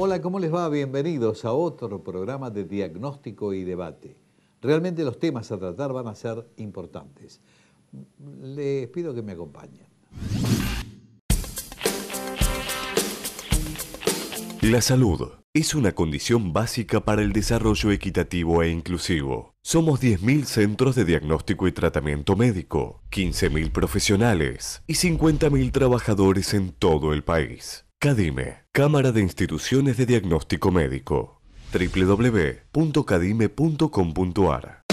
Hola, ¿cómo les va? Bienvenidos a otro programa de diagnóstico y debate. Realmente los temas a tratar van a ser importantes. Les pido que me acompañen. La salud es una condición básica para el desarrollo equitativo e inclusivo. Somos 10.000 centros de diagnóstico y tratamiento médico, 15.000 profesionales y 50.000 trabajadores en todo el país. CADIME, Cámara de Instituciones de Diagnóstico Médico. www.cadime.com.ar.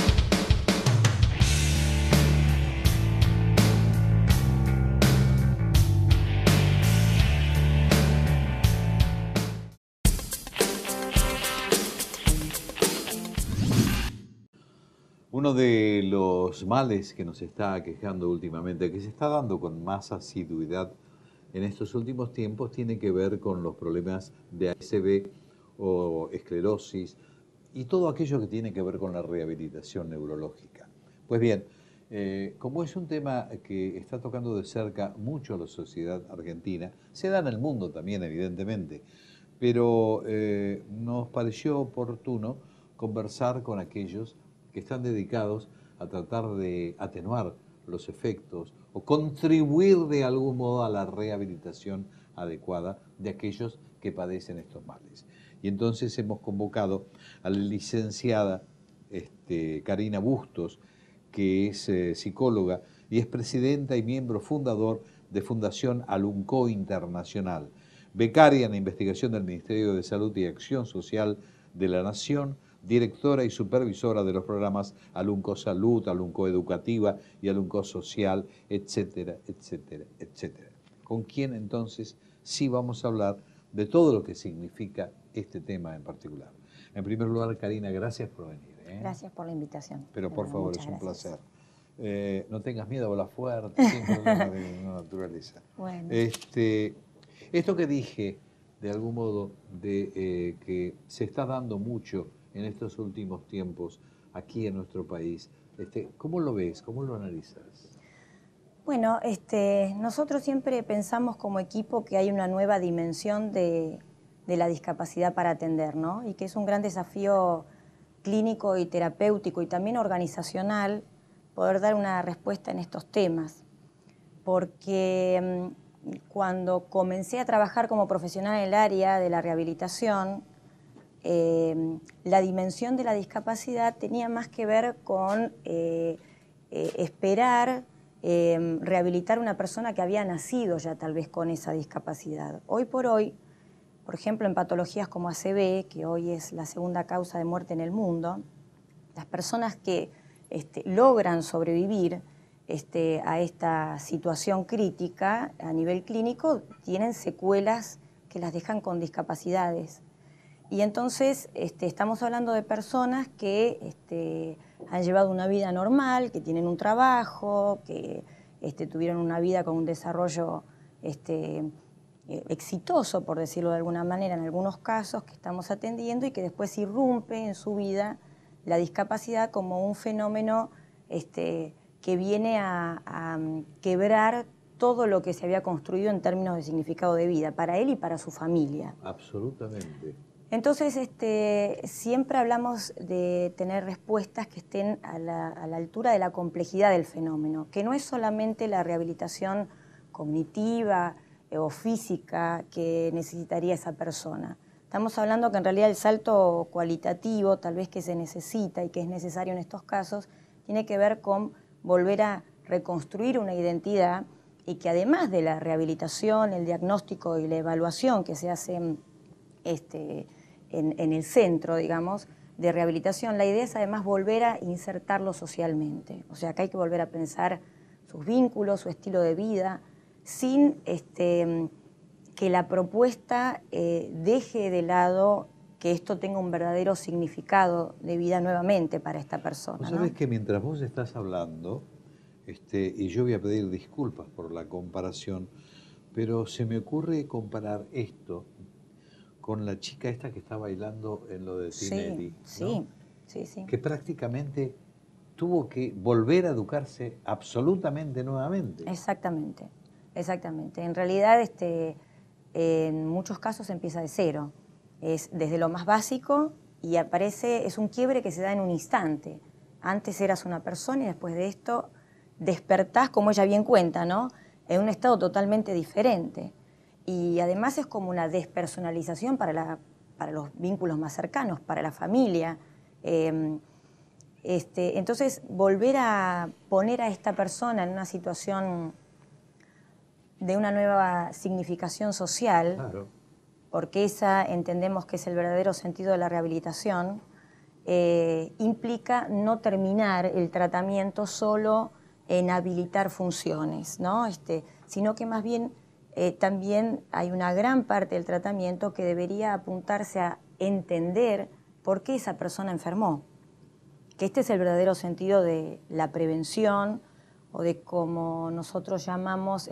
Uno de los males que nos está aquejando últimamente, que se está dando con más asiduidad en estos últimos tiempos, tiene que ver con los problemas de ASB o esclerosis y todo aquello que tiene que ver con la rehabilitación neurológica. Pues bien, como es un tema que está tocando de cerca mucho a la sociedad argentina, se da en el mundo también, evidentemente, pero nos pareció oportuno conversar con aquellos que están dedicados a tratar de atenuar los efectos o contribuir de algún modo a la rehabilitación adecuada de aquellos que padecen estos males. Y entonces hemos convocado a la licenciada Karina Bustos, que es psicóloga y es presidenta y miembro fundador de Fundación Alunco Internacional, becaria en investigación del Ministerio de Salud y Acción Social de la Nación, directora y supervisora de los programas Alunco Salud, Alunco Educativa y Alunco Social, etcétera, etcétera, etcétera. Con quien entonces sí vamos a hablar de todo lo que significa este tema en particular. En primer lugar, Karina, gracias por venir. Gracias por la invitación. Pero por favor, es un gracias. placer. No tengas miedo, habla fuerte, sin problema de naturaleza. Bueno. Esto que dije, de algún modo, de que se está dando mucho en estos últimos tiempos aquí en nuestro país, ¿cómo lo ves? ¿Cómo lo analizas? Bueno, nosotros siempre pensamos como equipo que hay una nueva dimensión de la discapacidad para atender, ¿no? Y que es un gran desafío clínico y terapéutico y también organizacional poder dar una respuesta en estos temas. Porque cuando comencé a trabajar como profesional en el área de la rehabilitación, la dimensión de la discapacidad tenía más que ver con esperar rehabilitar a una persona que había nacido ya tal vez con esa discapacidad. Hoy por hoy, por ejemplo, en patologías como ACV, que hoy es la segunda causa de muerte en el mundo, las personas que logran sobrevivir a esta situación crítica a nivel clínico tienen secuelas que las dejan con discapacidades. Y entonces estamos hablando de personas que han llevado una vida normal, que tienen un trabajo, que tuvieron una vida con un desarrollo exitoso, por decirlo de alguna manera, en algunos casos que estamos atendiendo y que después irrumpe en su vida la discapacidad como un fenómeno que viene a quebrar todo lo que se había construido en términos de significado de vida, para él y para su familia. Absolutamente. Entonces, siempre hablamos de tener respuestas que estén a la altura de la complejidad del fenómeno, que no es solamente la rehabilitación cognitiva o física que necesitaría esa persona. Estamos hablando que en realidad el salto cualitativo, tal vez que se necesita y que es necesario en estos casos, tiene que ver con volver a reconstruir una identidad y que además de la rehabilitación, el diagnóstico y la evaluación que se hace en el centro, digamos, de rehabilitación, la idea es además volver a insertarlo socialmente. O sea, que hay que volver a pensar sus vínculos, su estilo de vida, sin que la propuesta deje de lado que esto tenga un verdadero significado de vida nuevamente para esta persona. Vos sabés que mientras vos estás hablando, y yo voy a pedir disculpas por la comparación, pero se me ocurre comparar esto con la chica esta que está bailando en lo de Tinelli, ¿no? Sí. Que prácticamente tuvo que volver a educarse absolutamente nuevamente. Exactamente. En realidad, en muchos casos empieza de cero. Es desde lo más básico y es un quiebre que se da en un instante. Antes eras una persona y después de esto despertás, como ella bien cuenta, ¿no? En un estado totalmente diferente. Y además es como una despersonalización para los vínculos más cercanos, para la familia. Entonces, volver a poner a esta persona en una situación de una nueva significación social, Claro. porque esa entendemos que es el verdadero sentido de la rehabilitación, implica no terminar el tratamiento solo en habilitar funciones, ¿no? Sino que más bien también hay una gran parte del tratamiento que debería apuntarse a entender por qué esa persona enfermó. Que este es el verdadero sentido de la prevención o de como nosotros llamamos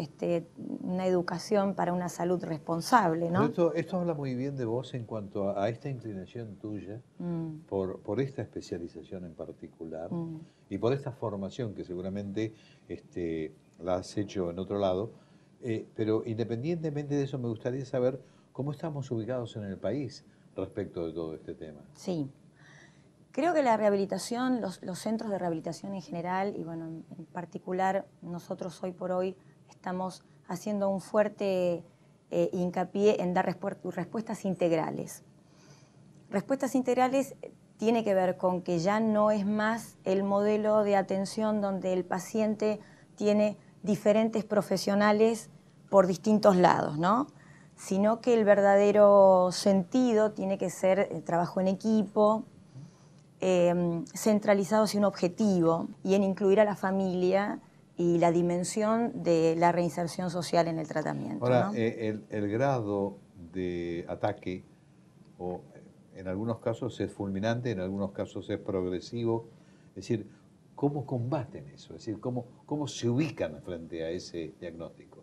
una educación para una salud responsable, ¿no? Pero esto habla muy bien de vos en cuanto a esta inclinación tuya por esta especialización en particular y por esta formación que seguramente la has hecho en otro lado. Pero independientemente de eso, me gustaría saber cómo estamos ubicados en el país respecto de todo este tema. Sí. Creo que la rehabilitación, los centros de rehabilitación en general, y bueno, en particular nosotros hoy por hoy estamos haciendo un fuerte hincapié en dar respuestas integrales. Respuestas integrales tiene que ver con que ya no es más el modelo de atención donde el paciente tiene diferentes profesionales por distintos lados, ¿no? Sino que el verdadero sentido tiene que ser el trabajo en equipo, centralizado hacia un objetivo y en incluir a la familia y la dimensión de la reinserción social en el tratamiento. Ahora, ¿no? el grado de ataque, o en algunos casos es fulminante, en algunos casos es progresivo, es decir, ¿cómo combaten eso? Es decir, ¿cómo se ubican frente a ese diagnóstico?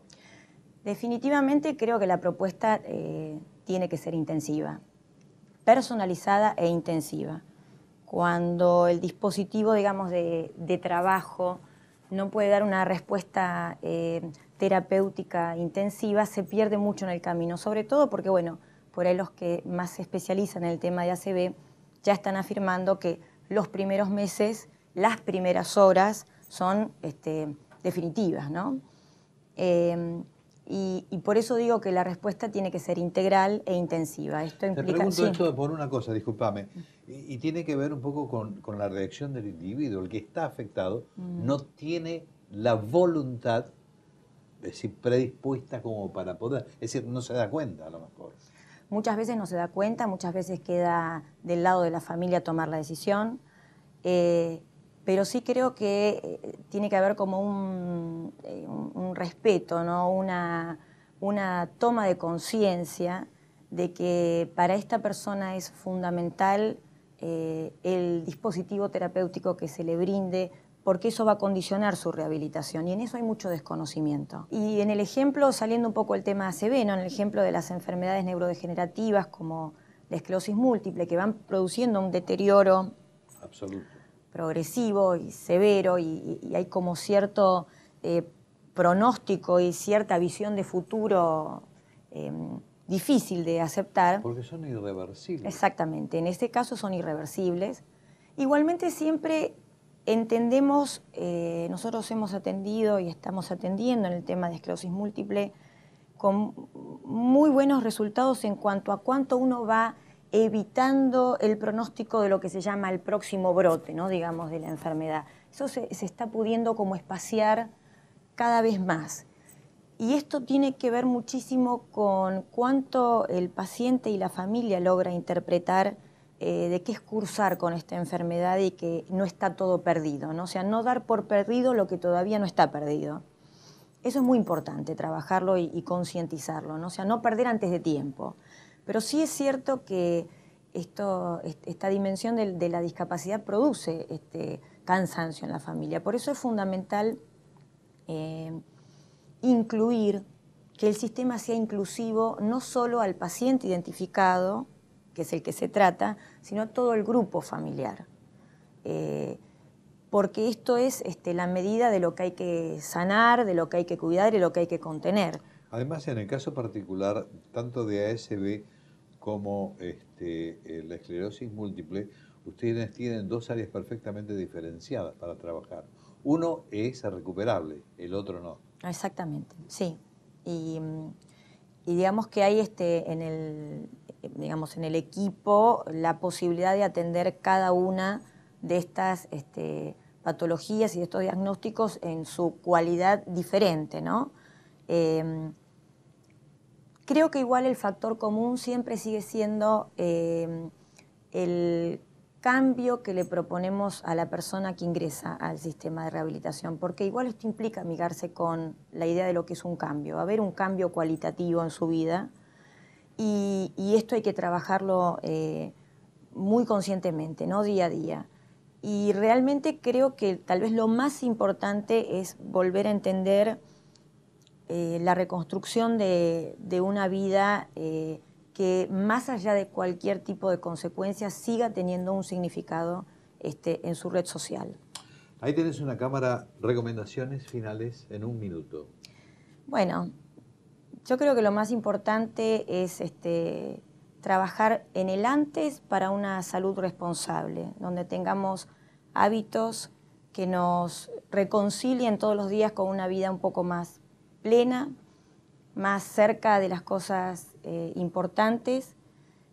Definitivamente creo que la propuesta tiene que ser intensiva, personalizada e intensiva. Cuando el dispositivo, digamos, de trabajo no puede dar una respuesta terapéutica intensiva, se pierde mucho en el camino, sobre todo porque, bueno, por ahí los que más se especializan en el tema de ACV ya están afirmando que los primeros meses, las primeras horas son definitivas, ¿no? Y por eso digo que la respuesta tiene que ser integral e intensiva. Esto implica, Te pregunto sí. esto por una cosa, discúlpame, y tiene que ver un poco con la reacción del individuo. El que está afectado no tiene la voluntad, es decir, predispuesta como para poder, es decir, no se da cuenta a lo mejor. Muchas veces no se da cuenta, muchas veces queda del lado de la familia tomar la decisión, pero sí creo que tiene que haber como un respeto, ¿no? Una toma de conciencia de que para esta persona es fundamental el dispositivo terapéutico que se le brinde, porque eso va a condicionar su rehabilitación y en eso hay mucho desconocimiento. Y en el ejemplo, saliendo un poco del tema ACV, ¿no? En el ejemplo de las enfermedades neurodegenerativas como la esclerosis múltiple, que van produciendo un deterioro Absoluto. progresivo y severo y hay como cierto pronóstico y cierta visión de futuro difícil de aceptar. Porque son irreversibles. Exactamente, en este caso son irreversibles. Igualmente siempre entendemos, nosotros hemos atendido y estamos atendiendo en el tema de esclerosis múltiple con muy buenos resultados en cuanto a cuánto uno va evitando el pronóstico de lo que se llama el próximo brote, ¿no? Digamos, de la enfermedad. Eso se está pudiendo como espaciar cada vez más. Y esto tiene que ver muchísimo con cuánto el paciente y la familia logra interpretar de qué es cursar con esta enfermedad y que no está todo perdido, ¿no? O sea, no dar por perdido lo que todavía no está perdido. Eso es muy importante, trabajarlo y concientizarlo, ¿no? O sea, no perder antes de tiempo. Pero sí es cierto que esta dimensión de la discapacidad produce cansancio en la familia. Por eso es fundamental incluir, que el sistema sea inclusivo no solo al paciente identificado, que es el que se trata, sino a todo el grupo familiar. Porque esto es la medida de lo que hay que sanar, de lo que hay que cuidar y de lo que hay que contener. Además, en el caso particular, tanto de ASB como la esclerosis múltiple, ustedes tienen dos áreas perfectamente diferenciadas para trabajar. Uno es recuperable, el otro no. Exactamente, sí. Y digamos que hay en el equipo la posibilidad de atender cada una de estas patologías y de estos diagnósticos en su cualidad diferente, ¿no? Creo que igual el factor común siempre sigue siendo el cambio que le proponemos a la persona que ingresa al sistema de rehabilitación, porque igual esto implica amigarse con la idea de lo que es un cambio, va a haber un cambio cualitativo en su vida y esto hay que trabajarlo muy conscientemente, ¿no? Día a día. Y realmente creo que tal vez lo más importante es volver a entender la reconstrucción de una vida que más allá de cualquier tipo de consecuencias siga teniendo un significado en su red social. Ahí tenés una cámara, recomendaciones finales en un minuto. Bueno, yo creo que lo más importante es trabajar en el antes para una salud responsable, donde tengamos hábitos que nos reconcilien todos los días con una vida un poco más plena, más cerca de las cosas importantes.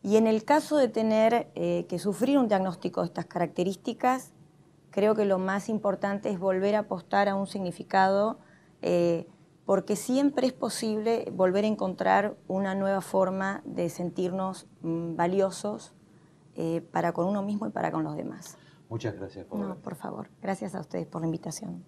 Y en el caso de tener que sufrir un diagnóstico de estas características, creo que lo más importante es volver a apostar a un significado, porque siempre es posible volver a encontrar una nueva forma de sentirnos valiosos para con uno mismo y para con los demás. Muchas gracias por venir. No, por favor. Gracias a ustedes por la invitación.